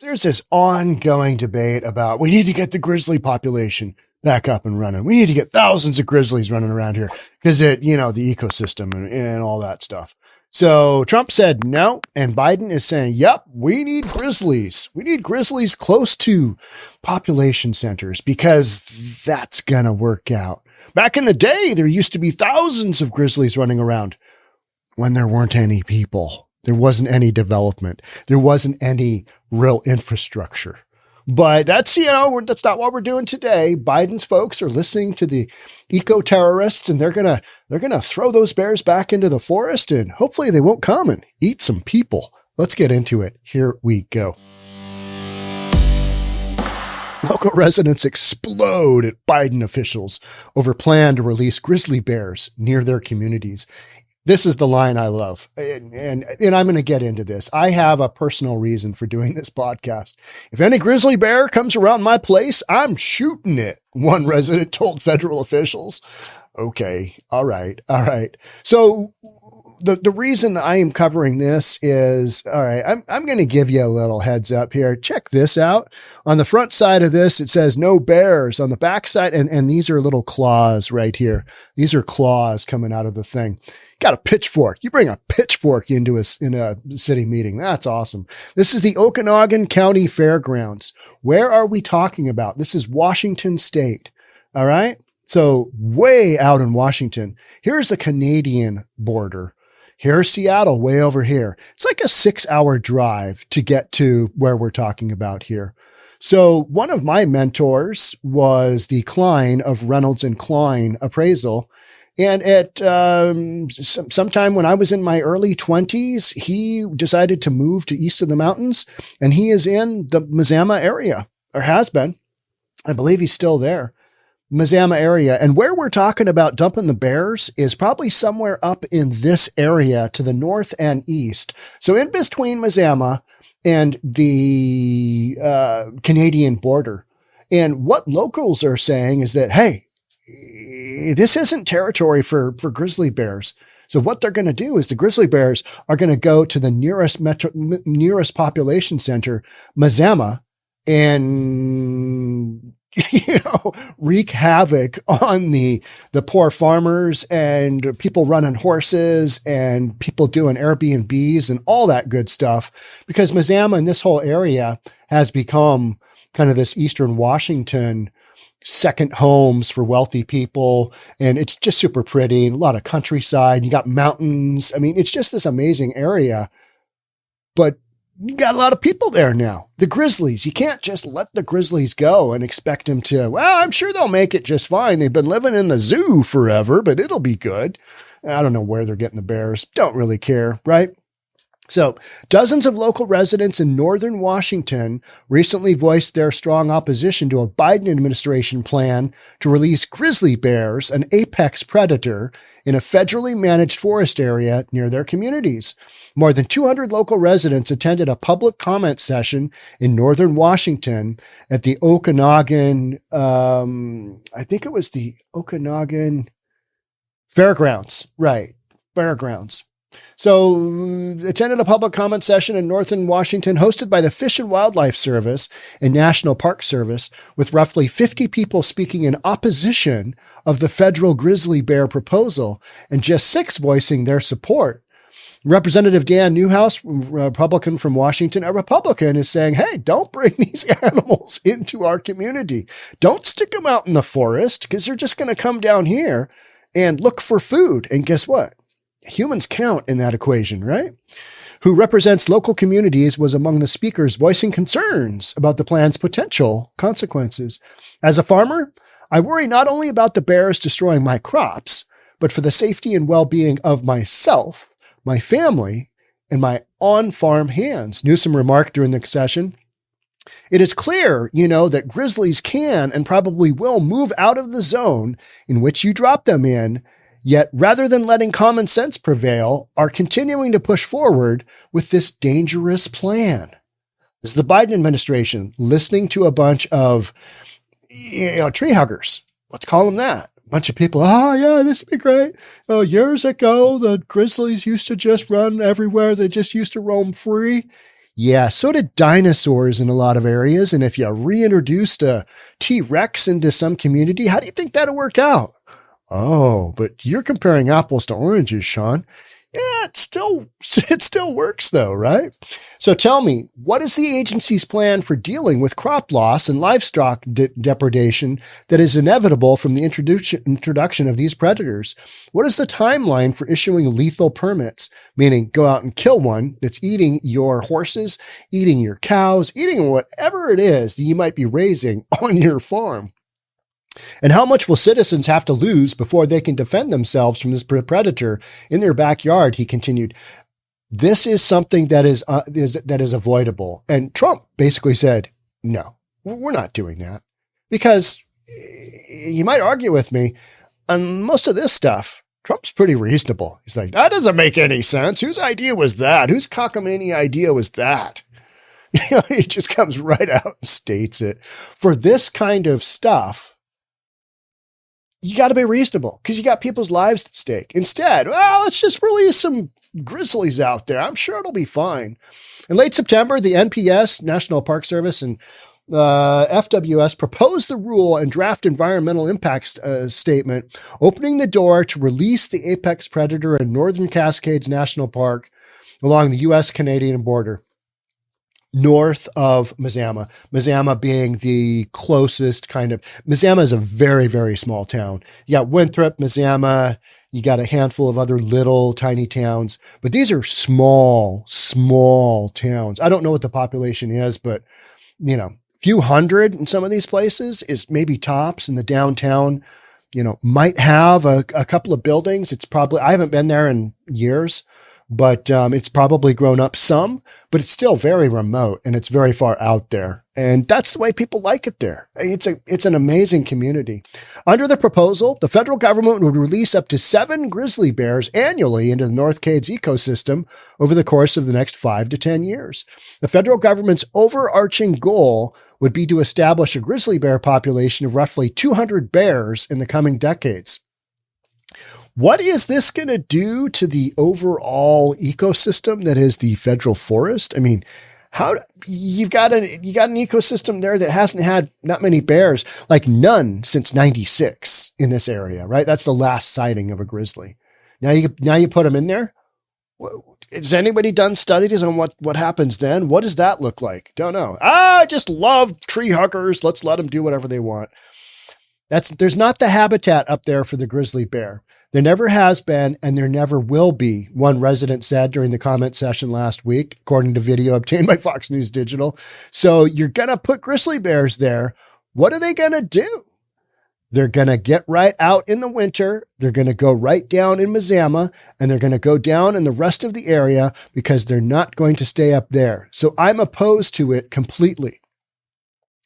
there's this ongoing debate about we need to get the grizzly population back up and running. We need to get thousands of grizzlies running around here because the ecosystem and all that stuff. So Trump said no, and Biden is saying, yep, we need grizzlies. We need grizzlies close to population centers because that's going to work out. Back in the day, there used to be thousands of grizzlies running around when there weren't any people. There wasn't any development. There wasn't any real infrastructure. But that's not what we're doing today. Biden's folks are listening to the eco-terrorists, and they're going to throw those bears back into the forest, and hopefully they won't come and eat some people. Let's get into it. Here we go. Local residents explode at Biden officials over plan to release grizzly bears near their communities. This is the line I love. And I'm going to get into this. I have a personal reason for doing this podcast. If any grizzly bear comes around my place, I'm shooting it, one resident told federal officials. Okay. All right. So the reason I am covering this is, all right, I'm going to give you a little heads up here. Check this out. On the front side of this, it says no bears. On the back side, and these are little claws right here. These are claws coming out of the thing. Got a pitchfork. You bring a pitchfork in a city meeting. That's awesome. This is the Okanagan County Fairgrounds. Where are we talking about? This is Washington State. All right. So way out in Washington. Here's the Canadian border. Here's Seattle way over here. It's like a 6-hour drive to get to where we're talking about here. So one of my mentors was the Klein of Reynolds and Klein appraisal. And at sometime when I was in my early 20s, he decided to move to east of the mountains, and he is in the Mazama area, or has been. I believe he's still there. Mazama area. And where we're talking about dumping the bears is probably somewhere up in this area to the north and east. So in between Mazama and the Canadian border. And what locals are saying is that, hey, this isn't territory for grizzly bears. So what they're going to do is the grizzly bears are going to go to the nearest population center, Mazama, and, wreak havoc on the poor farmers and people running horses and people doing Airbnbs and all that good stuff, because Mazama and this whole area has become kind of this Eastern Washington second homes for wealthy people. And it's just super pretty and a lot of countryside. You got mountains. I mean, it's just this amazing area, but you got a lot of people there now. The Grizzlies, you can't just let the Grizzlies go and expect them to, well, I'm sure they'll make it just fine. They've been living in the zoo forever, but it'll be good. I don't know where they're getting the bears. Don't really care, right? So dozens of local residents in northern Washington recently voiced their strong opposition to a Biden administration plan to release grizzly bears, an apex predator, in a federally managed forest area near their communities. More than 200 local residents attended a public comment session in northern Washington at the Okanagan, I think it was the Okanagan Fairgrounds, right? Fairgrounds. So attended a public comment session in northern Washington hosted by the Fish and Wildlife Service and National Park Service, with roughly 50 people speaking in opposition of the federal grizzly bear proposal and just 6 voicing their support. Representative Dan Newhouse, Republican from Washington, a Republican, is saying, hey, don't bring these animals into our community. Don't stick them out in the forest because they're just going to come down here and look for food. And guess what? Humans count in that equation, right? Who represents local communities, was among the speakers voicing concerns about the plan's potential consequences. As a farmer, I worry not only about the bears destroying my crops, but for the safety and well-being of myself, my family, and my on-farm hands, Newsom remarked during the session. It is clear, that grizzlies can and probably will move out of the zone in which you drop them in, yet rather than letting common sense prevail, are continuing to push forward with this dangerous plan. This is the Biden administration listening to a bunch of, tree huggers. Let's call them that. A bunch of people, yeah, this would be great. Years ago, the grizzlies used to just run everywhere. They just used to roam free. Yeah, so did dinosaurs in a lot of areas. And if you reintroduced a T-Rex into some community, how do you think that'll work out? Oh, but you're comparing apples to oranges, Sean. Yeah, it still works though, right? So tell me, what is the agency's plan for dealing with crop loss and livestock depredation that is inevitable from the introduction of these predators? What is the timeline for issuing lethal permits, meaning go out and kill one that's eating your horses, eating your cows, eating whatever it is that you might be raising on your farm? And how much will citizens have to lose before they can defend themselves from this predator in their backyard? He continued. This is something that is avoidable. And Trump basically said, no, we're not doing that, because you might argue with me on most of this stuff. Trump's pretty reasonable. He's like, that doesn't make any sense. Whose idea was that? Whose cockamamie idea was that? He just comes right out and states it. For this kind of stuff, you got to be reasonable because you got people's lives at stake. Instead, well, let's just release some grizzlies out there. I'm sure it'll be fine. In late September, the NPS, National Park Service, and FWS proposed the rule and draft environmental impact statement, opening the door to release the apex predator in Northern Cascades National Park along the U.S.-Canadian border, north of Mazama. Mazama being the closest kind of, Mazama is a very, very small town. You got Winthrop, Mazama, you got a handful of other little tiny towns, but these are small towns. I don't know what the population is, but few hundred in some of these places is maybe tops, in the downtown, might have a couple of buildings. It's probably, I haven't been there in years, but it's probably grown up some, but it's still very remote and it's very far out there. And that's the way people like it there. It's an amazing community. Under the proposal, the federal government would release up to 7 grizzly bears annually into the North Cades ecosystem over the course of the next 5 to 10 years. The federal government's overarching goal would be to establish a grizzly bear population of roughly 200 bears in the coming decades. What is this going to do to the overall ecosystem that is the federal forest? I mean, how you got an ecosystem there that hasn't had that many bears, like none since 96 in this area, right? That's the last sighting of a grizzly. Now you put them in there. Has anybody done studies on what happens then? What does that look like? Don't know. I just love tree huggers. Let's let them do whatever they want. There's not the habitat up there for the grizzly bear. There never has been, and there never will be, one resident said during the comment session last week, according to video obtained by Fox News Digital. So you're going to put grizzly bears there. What are they going to do? They're going to get right out in the winter. They're going to go right down in Mazama, and they're going to go down in the rest of the area because they're not going to stay up there. So I'm opposed to it completely.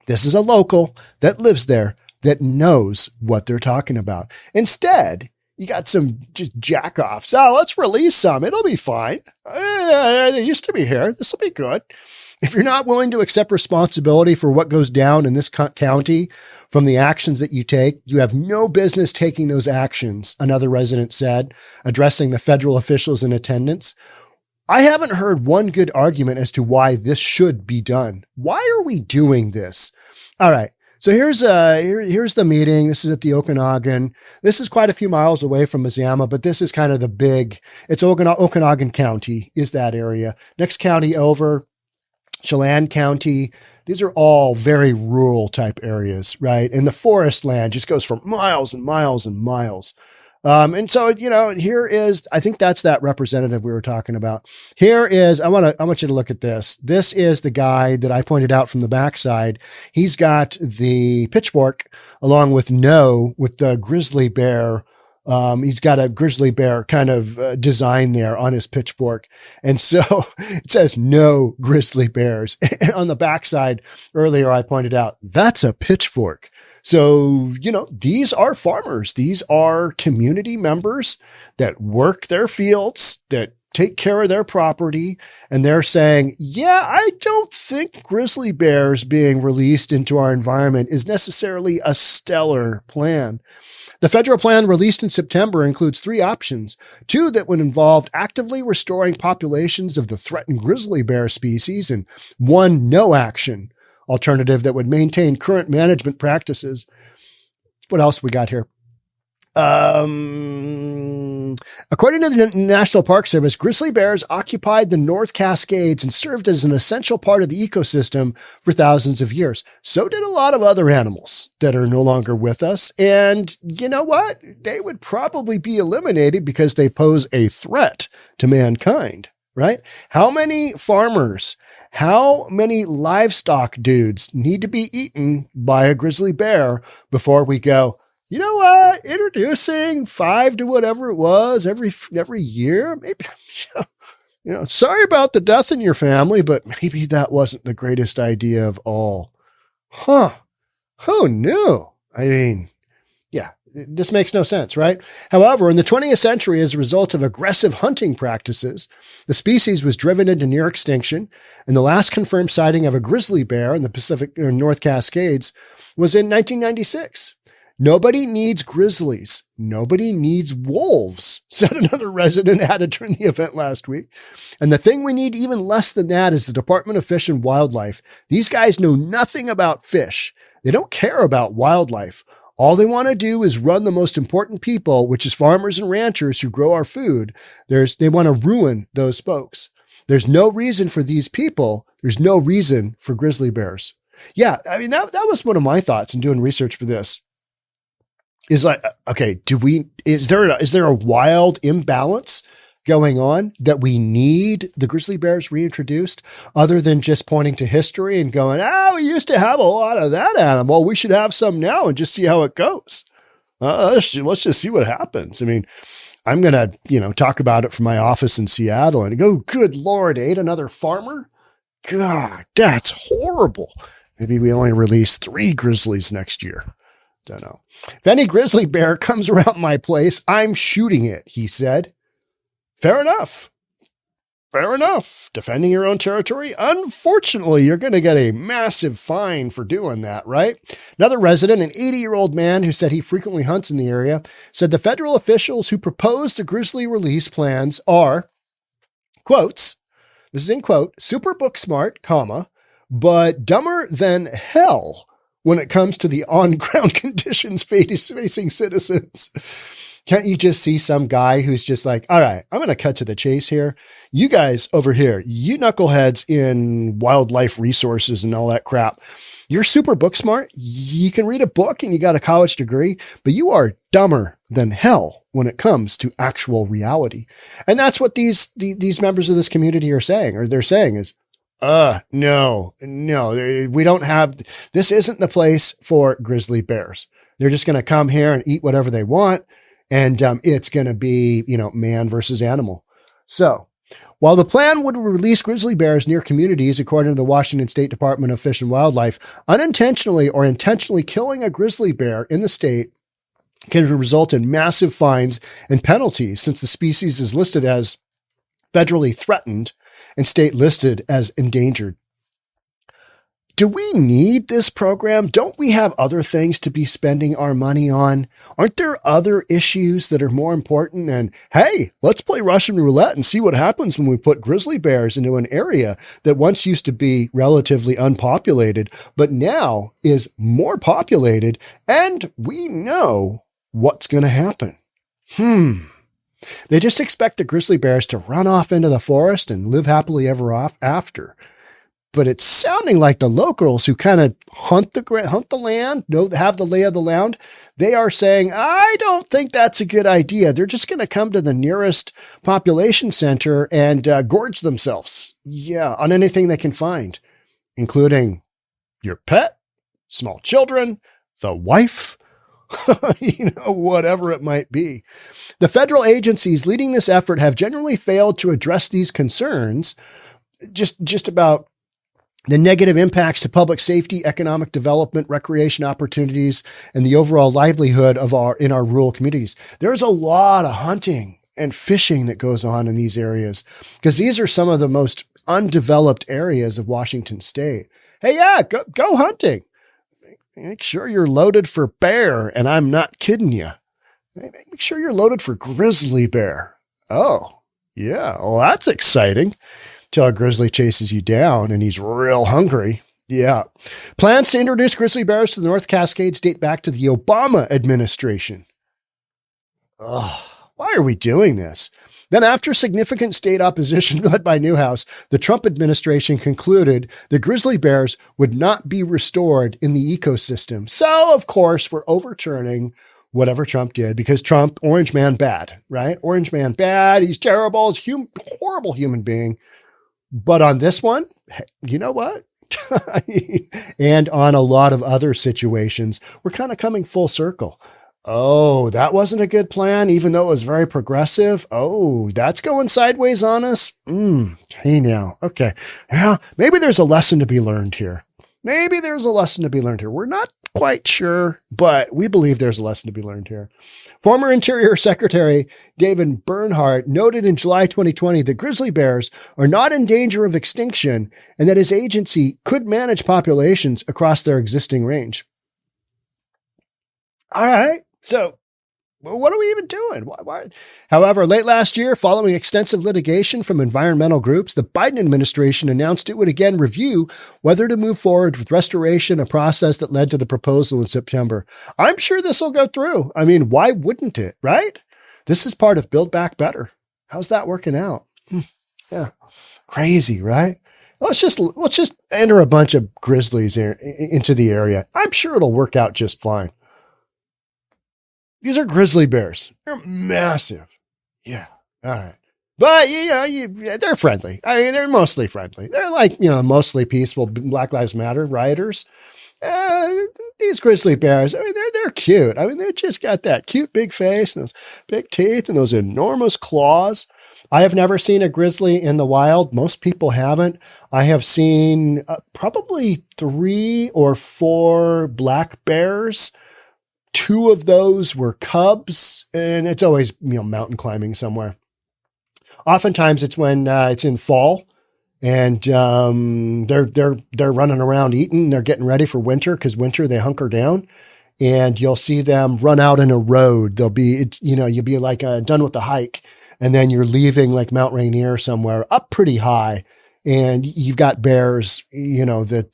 This is a local that lives there that knows what they're talking about. Instead, you got some just jack-offs. Oh, let's release some. It'll be fine. They used to be here. This will be good. If you're not willing to accept responsibility for what goes down in this county from the actions that you take, you have no business taking those actions, another resident said, addressing the federal officials in attendance. I haven't heard one good argument as to why this should be done. Why are we doing this? All right. So here's the meeting. This is at the Okanagan. This is quite a few miles away from Mazama, but this is kind of it's Okanagan County is that area. Next county over, Chelan County. These are all very rural type areas, right? And the forest land just goes for miles and miles and miles. And so, here is, I think that's that representative we were talking about. Here is, I want you to look at this. This is the guy that I pointed out from the backside. He's got the pitchfork along with the grizzly bear. He's got a grizzly bear kind of design there on his pitchfork. And so it says no grizzly bears. And on the backside earlier, I pointed out that's a pitchfork. So, these are farmers. These are community members that work their fields, that take care of their property. And they're saying, yeah, I don't think grizzly bears being released into our environment is necessarily a stellar plan. The federal plan released in September includes 3 options, 2 that would involve actively restoring populations of the threatened grizzly bear species, and 1 no action alternative that would maintain current management practices. What else we got here? According to the National Park Service, grizzly bears occupied the North Cascades and served as an essential part of the ecosystem for thousands of years. So did a lot of other animals that are no longer with us. And you know what? They would probably be eliminated because they pose a threat to mankind, right? How many farmers, how many livestock dudes need to be eaten by a grizzly bear before we go, you know what? Introducing 5 to whatever it was every year. Maybe, sorry about the death in your family, but maybe that wasn't the greatest idea of all. Huh. Who knew? I mean, yeah, this makes no sense, right? However, in the 20th century, as a result of aggressive hunting practices, the species was driven into near extinction, and the last confirmed sighting of a grizzly bear in the Pacific North Cascades was in 1996. Nobody needs grizzlies. Nobody needs wolves, said another resident added during the event last week. And the thing we need even less than that is the Department of Fish and Wildlife. These guys know nothing about fish. They don't care about wildlife. All they want to do is run the most important people, which is farmers and ranchers who grow our food. They want to ruin those folks. There's no reason for these people. There's no reason for grizzly bears. Yeah, I mean, that was one of my thoughts in doing research for this. Is like, okay, is there a wild imbalance going on that we need the grizzly bears reintroduced, other than just pointing to history and going, we used to have a lot of that animal. We should have some now and just see how it goes. Let's just see what happens. I mean, I'm going to, talk about it from my office in Seattle and go, good Lord, ate another farmer? God, that's horrible. Maybe we only release 3 grizzlies next year. Don't know. If any grizzly bear comes around my place, I'm shooting it, he said. Fair enough. Fair enough. Defending your own territory? Unfortunately, you're going to get a massive fine for doing that, right? Another resident, an 80-year-old man who said he frequently hunts in the area, said the federal officials who proposed the grizzly release plans are, quotes, this is in quote, super book smart, but dumber than hell when it comes to the on-ground conditions facing citizens. Can't you just see some guy who's just like, all right, I'm going to cut to the chase here. You guys over here, you knuckleheads in wildlife resources and all that crap, you're super book smart. You can read a book and you got a college degree, but you are dumber than hell when it comes to actual reality. And that's what these members of this community are saying, or they're saying is, no, we don't have, this isn't the place for grizzly bears. They're just going to come here and eat whatever they want. And, it's going to be, man versus animal. So while the plan would release grizzly bears near communities, according to the Washington State Department of Fish and Wildlife, unintentionally or intentionally killing a grizzly bear in the state can result in massive fines and penalties, since the species is listed as federally threatened and state listed as endangered. Do we need this program? Don't we have other things to be spending our money on? Aren't there other issues that are more important? And hey, let's play Russian roulette and see what happens when we put grizzly bears into an area that once used to be relatively unpopulated, but now is more populated, and we know what's going to happen. They just expect the grizzly bears to run off into the forest and live happily ever after. But it's sounding like the locals who kind of hunt the land, have the lay of the land. They are saying, I don't think that's a good idea. They're just going to come to the nearest population center and gorge themselves. Yeah, on anything they can find, including your pet, small children, the wife, whatever it might be. The federal agencies leading this effort have generally failed to address these concerns, just about the negative impacts to public safety, economic development, recreation opportunities, and the overall livelihood in our rural communities. There's a lot of hunting and fishing that goes on in these areas, because these are some of the most undeveloped areas of Washington state. Hey, yeah, go hunting. Make sure you're loaded for bear, and I'm not kidding you. Make sure you're loaded for grizzly bear. Oh, yeah, well, that's exciting. Till a grizzly chases you down and he's real hungry. Yeah. Plans to introduce grizzly bears to the North Cascades date back to the Obama administration. Oh, why are we doing this? Then after significant state opposition led by Newhouse, the Trump administration concluded the grizzly bears would not be restored in the ecosystem. So, of course, we're overturning whatever Trump did, because Trump, orange man bad, right? Orange man bad. He's terrible. He's horrible human being. But on this one, you know what? And on a lot of other situations, we're kind of coming full circle. Oh, that wasn't a good plan, even though it was very progressive. Oh, that's going sideways on us. Hey now. Okay. Yeah, maybe there's a lesson to be learned here. We're not quite sure, but we believe there's a lesson to be learned here. Former Interior Secretary David Bernhardt noted in July 2020 that grizzly bears are not in danger of extinction and that his agency could manage populations across their existing range. All right. So what are we even doing? Why? However, late last year, following extensive litigation from environmental groups, the Biden administration announced it would again review whether to move forward with restoration, a process that led to the proposal in September. I'm sure this will go through. I mean, why wouldn't it, right? This is part of Build Back Better. How's that working out? Yeah. Crazy, right? Let's just enter a bunch of grizzlies into the area. I'm sure it'll work out just fine. These are grizzly bears. They're massive. Yeah. All right. But, they're friendly. I mean, they're mostly friendly. They're like, mostly peaceful Black Lives Matter rioters. These grizzly bears, I mean, they're cute. I mean, they just got that cute big face and those big teeth and those enormous claws. I have never seen a grizzly in the wild. Most people haven't. I have seen probably 3 or 4 black bears. 2 of those were cubs, and it's always, mountain climbing somewhere. Oftentimes it's when it's in fall and they're running around eating. They're getting ready for winter, because winter they hunker down, and you'll see them run out in a road. You'll be like done with the hike, and then you're leaving like Mount Rainier somewhere up pretty high. And you've got bears, that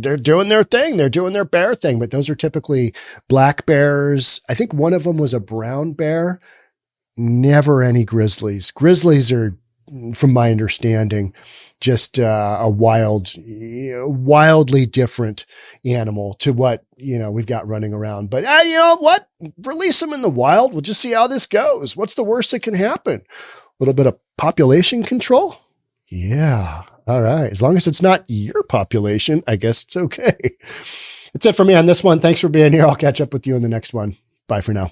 they're doing their thing. They're doing their bear thing. But those are typically black bears. I think one of them was a brown bear. Never any grizzlies. Grizzlies are, from my understanding, just a wildly different animal to what, we've got running around. But you know what? Release them in the wild. We'll just see how this goes. What's the worst that can happen? A little bit of population control. Yeah. All right. As long as it's not your population, I guess it's okay. That's it for me on this one. Thanks for being here. I'll catch up with you in the next one. Bye for now.